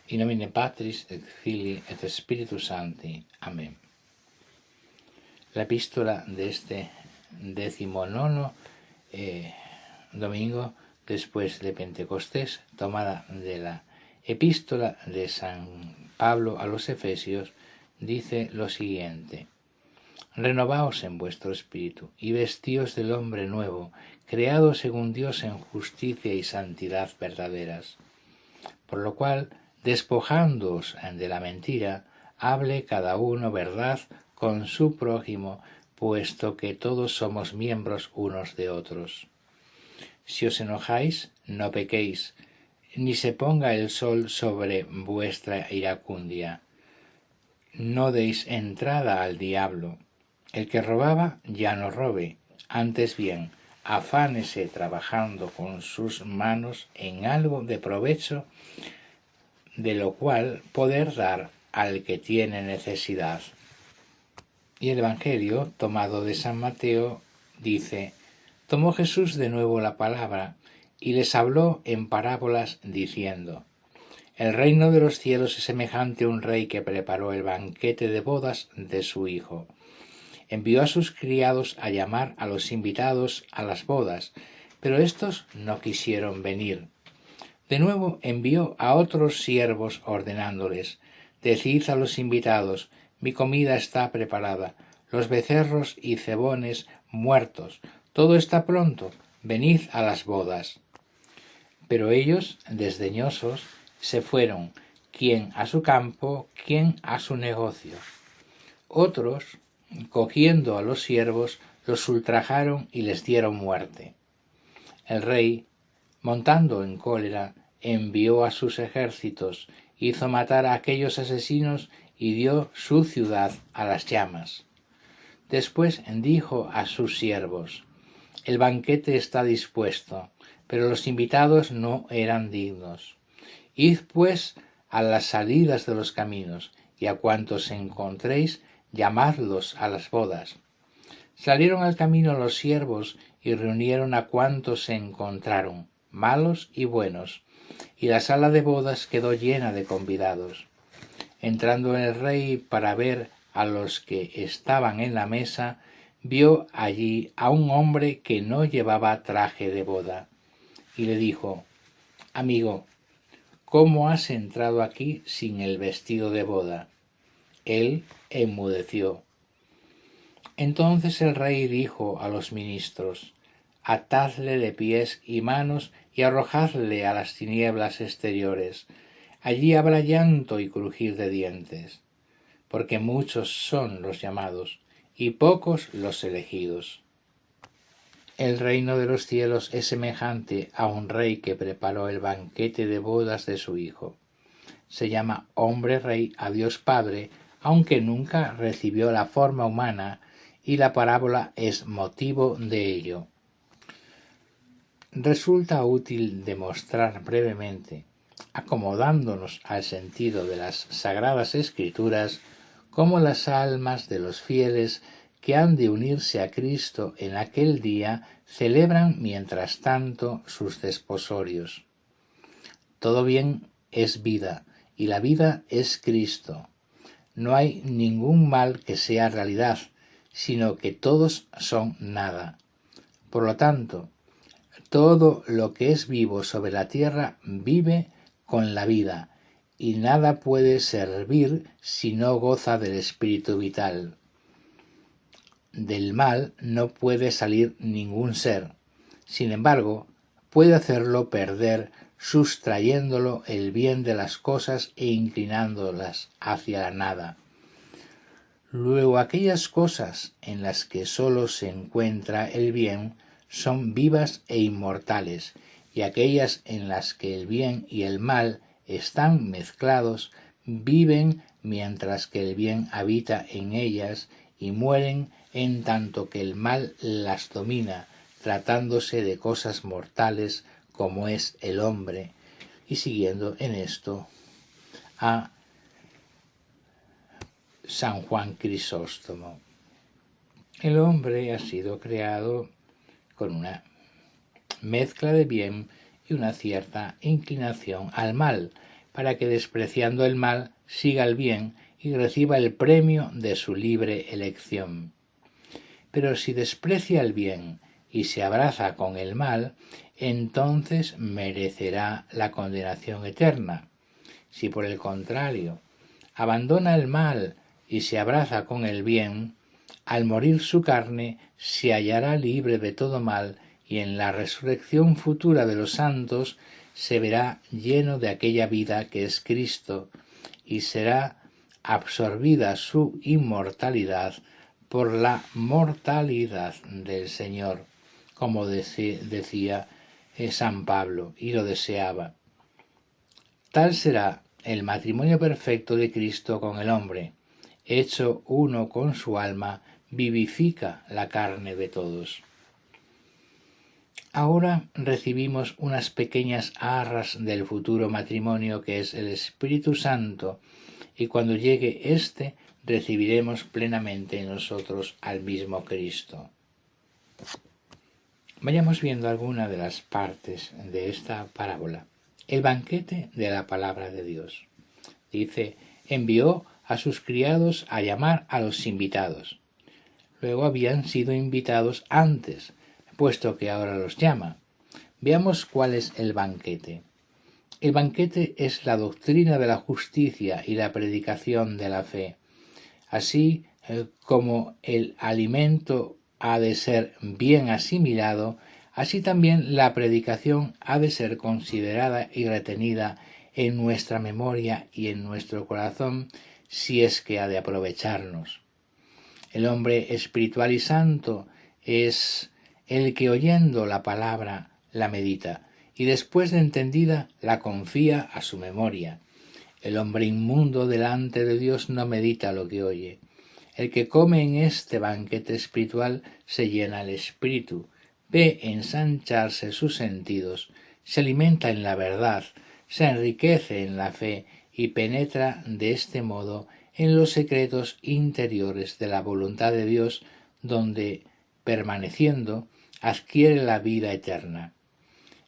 In nomine Patris et Filii et Spiritus Sancti. Amén. La epístola de este 19º domingo después de Pentecostés, tomada de la epístola de San Pablo a los Efesios, dice lo siguiente: Renovaos en vuestro espíritu y vestíos del hombre nuevo, creado según Dios en justicia y santidad verdaderas. Por lo cual, despojándoos de la mentira, hable cada uno verdad con su prójimo, puesto que todos somos miembros unos de otros. Si os enojáis, no pequéis, ni se ponga el sol sobre vuestra iracundia. No deis entrada al diablo. El que robaba ya no robe, antes bien, afánese trabajando con sus manos en algo de provecho, de lo cual poder dar al que tiene necesidad. Y el Evangelio, tomado de San Mateo, dice: Tomó Jesús de nuevo la palabra y les habló en parábolas diciendo: El reino de los cielos es semejante a un rey que preparó el banquete de bodas de su hijo. Envió a sus criados a llamar a los invitados a las bodas, pero éstos no quisieron venir. De nuevo envió a otros siervos ordenándoles: Decid a los invitados: mi comida está preparada, los becerros y cebones muertos, todo está pronto, venid a las bodas. Pero ellos, desdeñosos, se fueron, quien a su campo, quien a su negocio. Otros, cogiendo a los siervos, los ultrajaron y les dieron muerte. El rey, montando en cólera, envió a sus ejércitos, hizo matar a aquellos asesinos y dio su ciudad a las llamas. Después dijo a sus siervos: El banquete está dispuesto, pero los invitados no eran dignos. Id pues a las salidas de los caminos, y a cuantos encontréis, llamadlos a las bodas. Salieron al camino los siervos y reunieron a cuantos se encontraron, malos y buenos, y la sala de bodas quedó llena de convidados. Entrando el rey para ver a los que estaban en la mesa, vio allí a un hombre que no llevaba traje de boda, y le dijo: Amigo, ¿cómo has entrado aquí sin el vestido de boda? Él enmudeció. Entonces el rey dijo a los ministros: Atadle de pies y manos y arrojadle a las tinieblas exteriores. Allí habrá llanto y crujir de dientes, porque muchos son los llamados y pocos los elegidos. El reino de los cielos es semejante a un rey que preparó el banquete de bodas de su hijo. Se llama hombre rey a Dios Padre, aunque nunca recibió la forma humana, y la parábola es motivo de ello. Resulta útil demostrar brevemente, acomodándonos al sentido de las Sagradas Escrituras, cómo las almas de los fieles que han de unirse a Cristo en aquel día celebran mientras tanto sus desposorios. Todo bien es vida, y la vida es Cristo. No hay ningún mal que sea realidad, sino que todos son nada. Por lo tanto, todo lo que es vivo sobre la tierra vive con la vida, y nada puede servir si no goza del espíritu vital. Del mal no puede salir ningún ser. Sin embargo, puede hacerlo perder, sustrayéndolo el bien de las cosas e inclinándolas hacia la nada. Luego, aquellas cosas en las que sólo se encuentra el bien son vivas e inmortales, y aquellas en las que el bien y el mal están mezclados viven mientras que el bien habita en ellas, y mueren en tanto que el mal las domina, tratándose de cosas mortales como es el hombre. Y siguiendo en esto a San Juan Crisóstomo: el hombre ha sido creado con una mezcla de bien y una cierta inclinación al mal, para que despreciando el mal siga el bien y reciba el premio de su libre elección. Pero si desprecia el bien y se abraza con el mal, entonces merecerá la condenación eterna. Si por el contrario abandona el mal y se abraza con el bien, al morir su carne se hallará libre de todo mal y en la resurrección futura de los santos se verá lleno de aquella vida que es Cristo y será absorbida su inmortalidad por la mortalidad del Señor, como decía San Pablo, y lo deseaba. Tal será el matrimonio perfecto de Cristo con el hombre, hecho uno con su alma, vivifica la carne de todos. Ahora recibimos unas pequeñas arras del futuro matrimonio que es el Espíritu Santo, y cuando llegue éste recibiremos plenamente en nosotros al mismo Cristo. Vayamos viendo alguna de las partes de esta parábola. El banquete de la palabra de Dios. Dice, envió a sus criados a llamar a los invitados. Luego habían sido invitados antes, puesto que ahora los llama. Veamos cuál es el banquete. El banquete es la doctrina de la justicia y la predicación de la fe. Así como el alimento ha de ser bien asimilado, así también la predicación ha de ser considerada y retenida en nuestra memoria y en nuestro corazón, si es que ha de aprovecharnos. El hombre espiritual y santo es el que oyendo la palabra la medita, y después de entendida la confía a su memoria. El hombre inmundo delante de Dios no medita lo que oye. El que come en este banquete espiritual se llena el espíritu, ve ensancharse sus sentidos, se alimenta en la verdad, se enriquece en la fe y penetra de este modo en los secretos interiores de la voluntad de Dios, donde, permaneciendo, adquiere la vida eterna.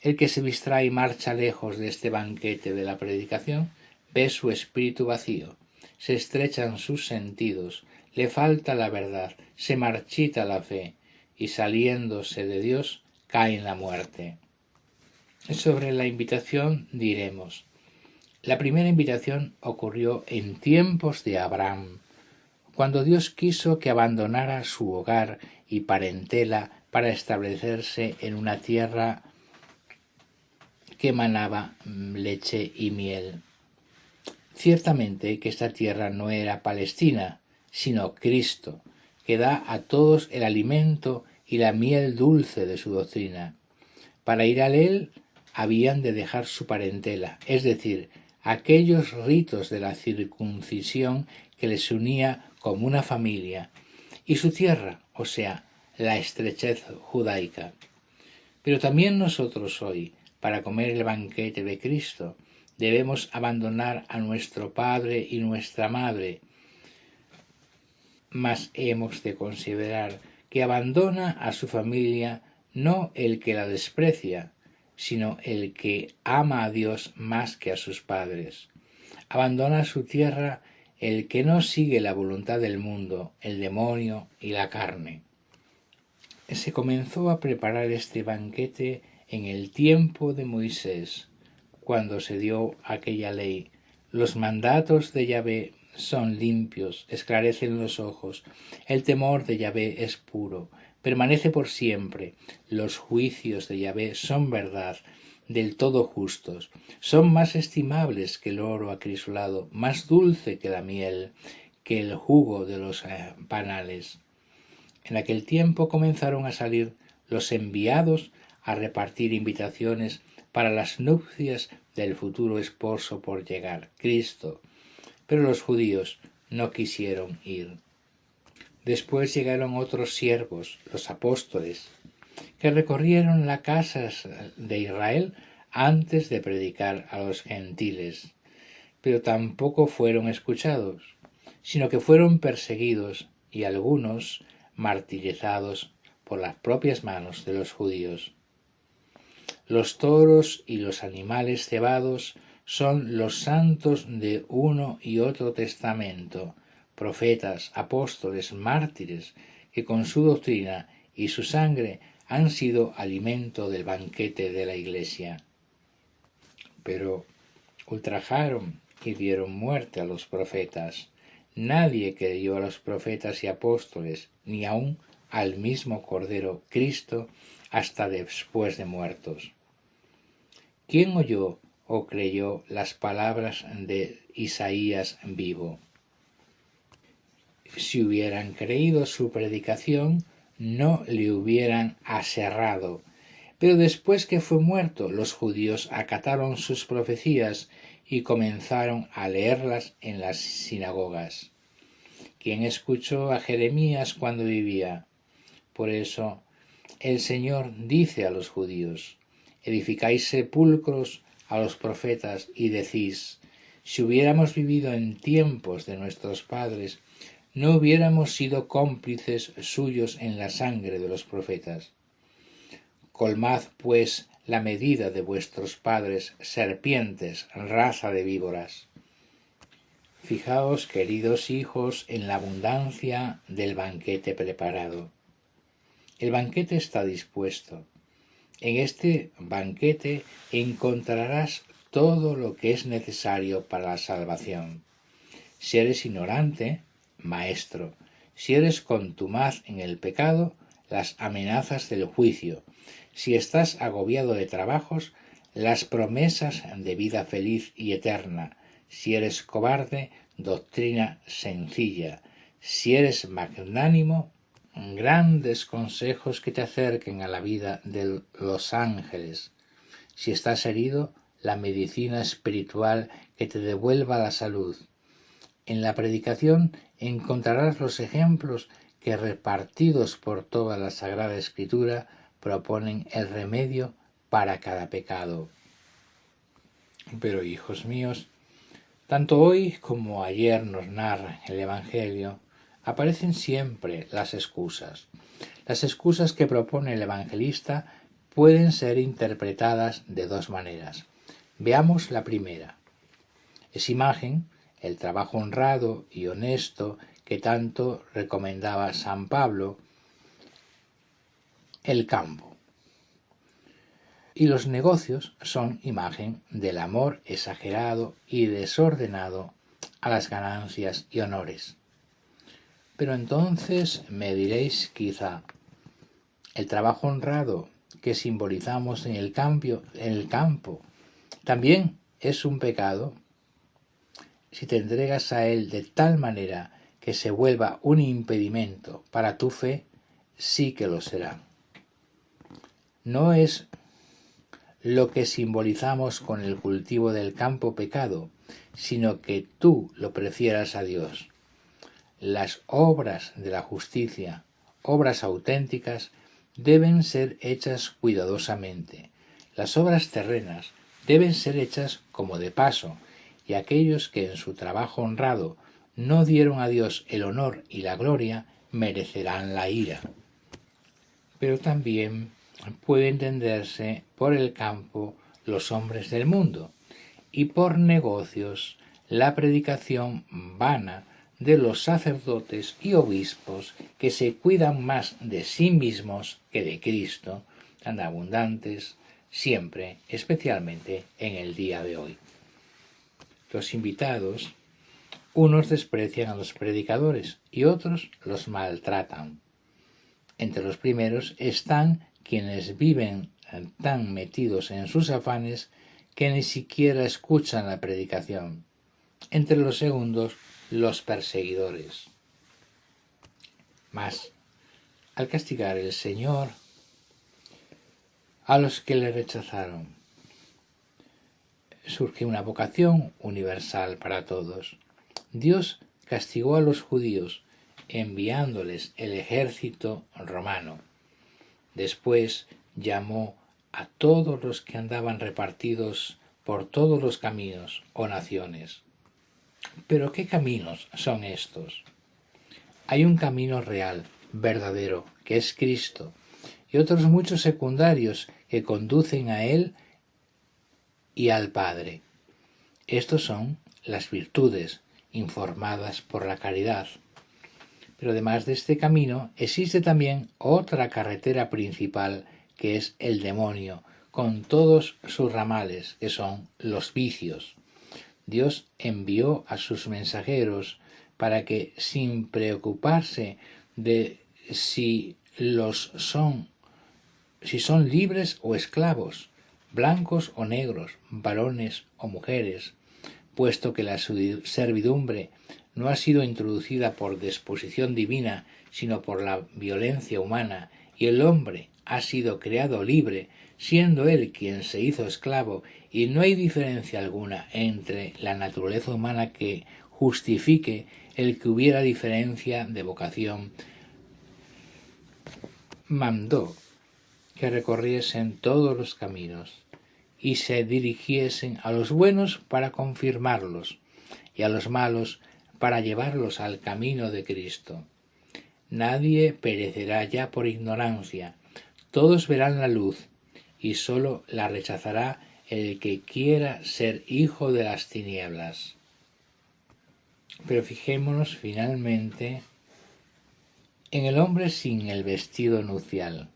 El que se distrae y marcha lejos de este banquete de la predicación, ve su espíritu vacío, se estrechan sus sentidos, le falta la verdad, se marchita la fe, y saliéndose de Dios, cae en la muerte. Sobre la invitación diremos, la primera invitación ocurrió en tiempos de Abraham, cuando Dios quiso que abandonara su hogar y parentela para establecerse en una tierra que manaba leche y miel. Ciertamente que esta tierra no era Palestina, sino Cristo, que da a todos el alimento y la miel dulce de su doctrina. Para ir a él habían de dejar su parentela, es decir, aquellos ritos de la circuncisión que les unía como una familia, y su tierra, o sea, la estrechez judaica. Pero también nosotros hoy, para comer el banquete de Cristo, debemos abandonar a nuestro padre y nuestra madre, mas hemos de considerar que abandona a su familia no el que la desprecia, sino el que ama a Dios más que a sus padres. Abandona su tierra el que no sigue la voluntad del mundo, el demonio y la carne. Se comenzó a preparar este banquete en el tiempo de Moisés, cuando se dio aquella ley. Los mandatos de Yahvé son limpios, esclarecen los ojos. El temor de Yahvé es puro, permanece por siempre. Los juicios de Yahvé son verdad, del todo justos. Son más estimables que el oro acrisolado, más dulce que la miel, que el jugo de los panales. En aquel tiempo comenzaron a salir los enviados a repartir invitaciones para las nupcias del futuro esposo por llegar, Cristo, pero los judíos no quisieron ir. Después llegaron otros siervos, los apóstoles, que recorrieron las casas de Israel antes de predicar a los gentiles, pero tampoco fueron escuchados, sino que fueron perseguidos y algunos martirizados por las propias manos de los judíos. Los toros y los animales cebados son los santos de uno y otro testamento, profetas, apóstoles, mártires, que con su doctrina y su sangre han sido alimento del banquete de la Iglesia. Pero ultrajaron y dieron muerte a los profetas. Nadie creyó a los profetas y apóstoles, ni aun al mismo Cordero Cristo, hasta después de muertos. ¿Quién oyó o creyó las palabras de Isaías vivo? Si hubieran creído su predicación, no le hubieran aserrado. Pero después que fue muerto, los judíos acataron sus profecías y comenzaron a leerlas en las sinagogas. ¿Quién escuchó a Jeremías cuando vivía? Por eso el Señor dice a los judíos: edificáis sepulcros a los profetas y decís: si hubiéramos vivido en tiempos de nuestros padres, no hubiéramos sido cómplices suyos en la sangre de los profetas. Colmad, pues, la medida de vuestros padres, serpientes, raza de víboras. Fijaos, queridos hijos, en la abundancia del banquete preparado. El banquete está dispuesto. En este banquete encontrarás todo lo que es necesario para la salvación. Si eres ignorante, maestro. Si eres contumaz en el pecado, las amenazas del juicio. Si estás agobiado de trabajos, las promesas de vida feliz y eterna. Si eres cobarde, doctrina sencilla. Si eres magnánimo, grandes consejos que te acerquen a la vida de los ángeles. Si estás herido, la medicina espiritual que te devuelva la salud. En la predicación encontrarás los ejemplos que, repartidos por toda la Sagrada Escritura, proponen el remedio para cada pecado. Pero, hijos míos, tanto hoy como ayer nos narra el Evangelio, aparecen siempre las excusas. Las excusas que propone el evangelista pueden ser interpretadas de dos maneras. Veamos la primera. Es imagen el trabajo honrado y honesto que tanto recomendaba San Pablo, el campo. Y los negocios son imagen del amor exagerado y desordenado a las ganancias y honores. Pero entonces me diréis quizá, el trabajo honrado que simbolizamos en el campo, ¿también es un pecado? Si te entregas a él de tal manera que se vuelva un impedimento para tu fe, sí que lo será. No es lo que simbolizamos con el cultivo del campo pecado, sino que tú lo prefieras a Dios. Las obras de la justicia, obras auténticas, deben ser hechas cuidadosamente. Las obras terrenas deben ser hechas como de paso, y aquellos que en su trabajo honrado no dieron a Dios el honor y la gloria merecerán la ira. Pero también puede entenderse por el campo los hombres del mundo, y por negocios la predicación vana de los sacerdotes y obispos que se cuidan más de sí mismos que de Cristo, tan abundantes siempre, especialmente en el día de hoy. Los invitados, unos desprecian a los predicadores y otros los maltratan. Entre los primeros están quienes viven tan metidos en sus afanes que ni siquiera escuchan la predicación. Entre los segundos, los perseguidores. Mas, al castigar el Señor a los que le rechazaron, surge una vocación universal para todos. Dios castigó a los judíos enviándoles el ejército romano. Después llamó a todos los que andaban repartidos por todos los caminos o naciones. ¿Pero qué caminos son estos? Hay un camino real, verdadero, que es Cristo, y otros muchos secundarios que conducen a Él y al Padre. Estos son las virtudes informadas por la caridad. Pero además de este camino, existe también otra carretera principal, que es el demonio, con todos sus ramales, que son los vicios. Dios envió a sus mensajeros para que, sin preocuparse de si son libres o esclavos, blancos o negros, varones o mujeres, puesto que la servidumbre no ha sido introducida por disposición divina, sino por la violencia humana, y el hombre ha sido creado libre, siendo él quien se hizo esclavo, y no hay diferencia alguna entre la naturaleza humana que justifique el que hubiera diferencia de vocación, mandó que recorriesen todos los caminos y se dirigiesen a los buenos para confirmarlos y a los malos para llevarlos al camino de Cristo. Nadie perecerá ya por ignorancia, todos verán la luz, y sólo la rechazará el que quiera ser hijo de las tinieblas. Pero fijémonos finalmente en el hombre sin el vestido nupcial.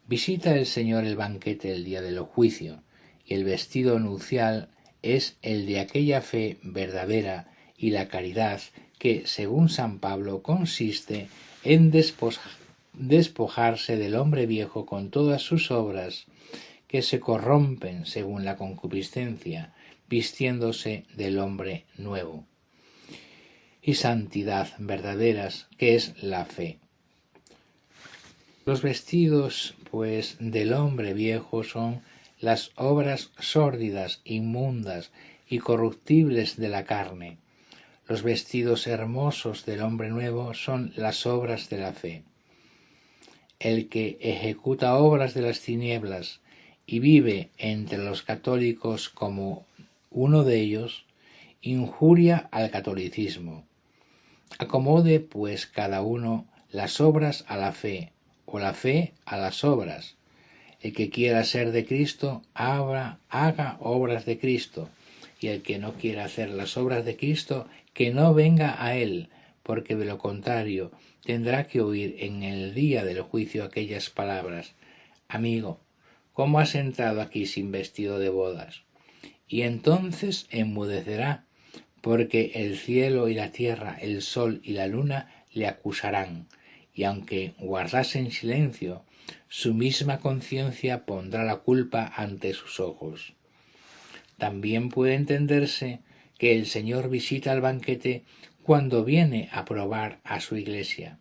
Visita el Señor el banquete el día del juicio, y el vestido nupcial es el de aquella fe verdadera y la caridad que, según San Pablo, consiste en despojarse del hombre viejo con todas sus obras que se corrompen según la concupiscencia, vistiéndose del hombre nuevo, y santidad verdaderas, que es la fe. Los vestidos, pues, del hombre viejo son las obras sórdidas, inmundas y corruptibles de la carne. Los vestidos hermosos del hombre nuevo son las obras de la fe. El que ejecuta obras de las tinieblas y vive entre los católicos como uno de ellos, injuria al catolicismo. Acomode, pues, cada uno las obras a la fe, o la fe a las obras. El que quiera ser de Cristo, haga obras de Cristo, y el que no quiera hacer las obras de Cristo, que no venga a él, porque de lo contrario tendrá que oír en el día del juicio aquellas palabras: amigo, ¿cómo has entrado aquí sin vestido de bodas? Y entonces enmudecerá, porque el cielo y la tierra, el sol y la luna le acusarán, y aunque guardase en silencio, su misma conciencia pondrá la culpa ante sus ojos. También puede entenderse que el Señor visita el banquete cuando viene a probar a su Iglesia,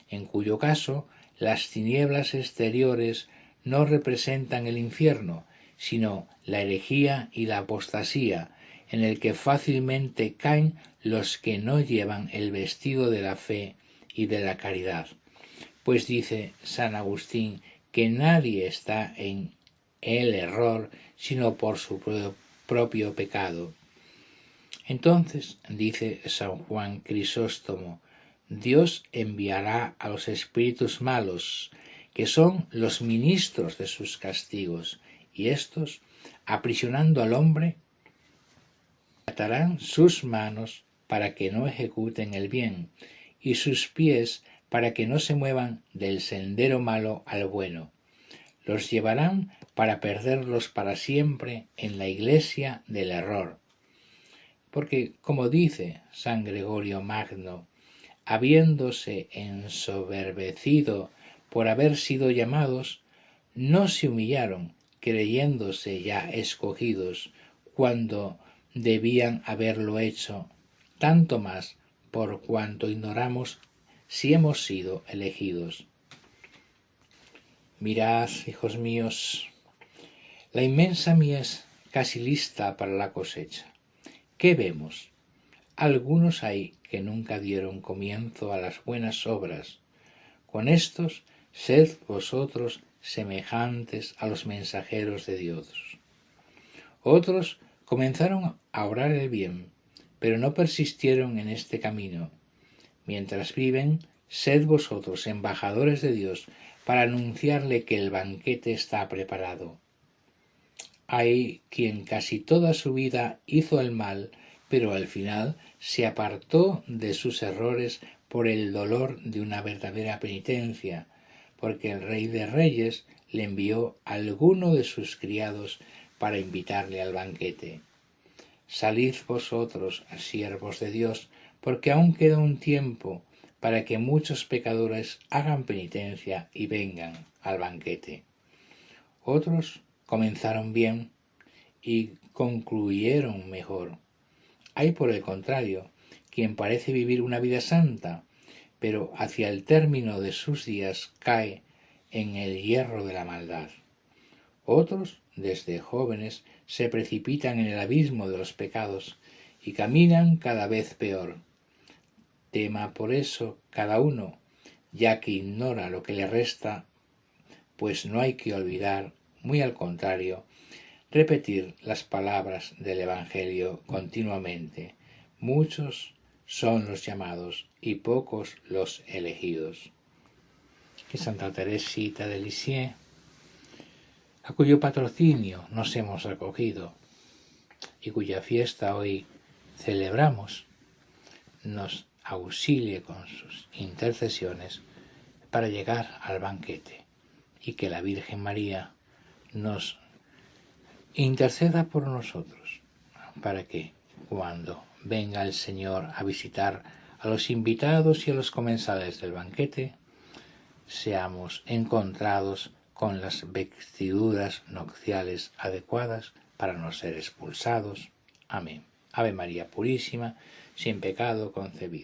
en cuyo caso las tinieblas exteriores no representan el infierno, sino la herejía y la apostasía, en el que fácilmente caen los que no llevan el vestido de la fe y de la caridad. Pues dice San Agustín que nadie está en el error sino por su propio pecado. Entonces, dice San Juan Crisóstomo, Dios enviará a los espíritus malos, que son los ministros de sus castigos, y éstos, aprisionando al hombre, atarán sus manos para que no ejecuten el bien, y sus pies para que no se muevan del sendero malo al bueno. Los llevarán para perderlos para siempre en la iglesia del error. Porque, como dice San Gregorio Magno, habiéndose ensoberbecido por haber sido llamados, no se humillaron, creyéndose ya escogidos, cuando debían haberlo hecho, tanto más por cuanto ignoramos si hemos sido elegidos. Mirad, hijos míos, la inmensa mies casi lista para la cosecha. ¿Qué vemos? Algunos hay que nunca dieron comienzo a las buenas obras. Con estos, sed vosotros semejantes a los mensajeros de Dios. Otros comenzaron a obrar el bien, pero no persistieron en este camino. Mientras viven, sed vosotros embajadores de Dios para anunciarle que el banquete está preparado. Hay quien casi toda su vida hizo el mal, pero al final se apartó de sus errores por el dolor de una verdadera penitencia, porque el Rey de Reyes le envió a alguno de sus criados para invitarle al banquete. Salid vosotros, siervos de Dios, porque aún queda un tiempo para que muchos pecadores hagan penitencia y vengan al banquete. Otros comenzaron bien y concluyeron mejor. Hay, por el contrario, quien parece vivir una vida santa, pero hacia el término de sus días cae en el hierro de la maldad. Otros, desde jóvenes, se precipitan en el abismo de los pecados y caminan cada vez peor. Tema por eso cada uno, ya que ignora lo que le resta, pues no hay que olvidar, muy al contrario, repetir las palabras del Evangelio continuamente. Muchos son los llamados y pocos los elegidos. Que Santa Teresita de Lisieux, a cuyo patrocinio nos hemos acogido y cuya fiesta hoy celebramos, nos auxilie con sus intercesiones para llegar al banquete, y que la Virgen María nos interceda por nosotros, para que cuando venga el Señor a visitar a los invitados y a los comensales del banquete, seamos encontrados con las vestiduras nupciales adecuadas para no ser expulsados. Amén. Ave María Purísima, sin pecado concebida.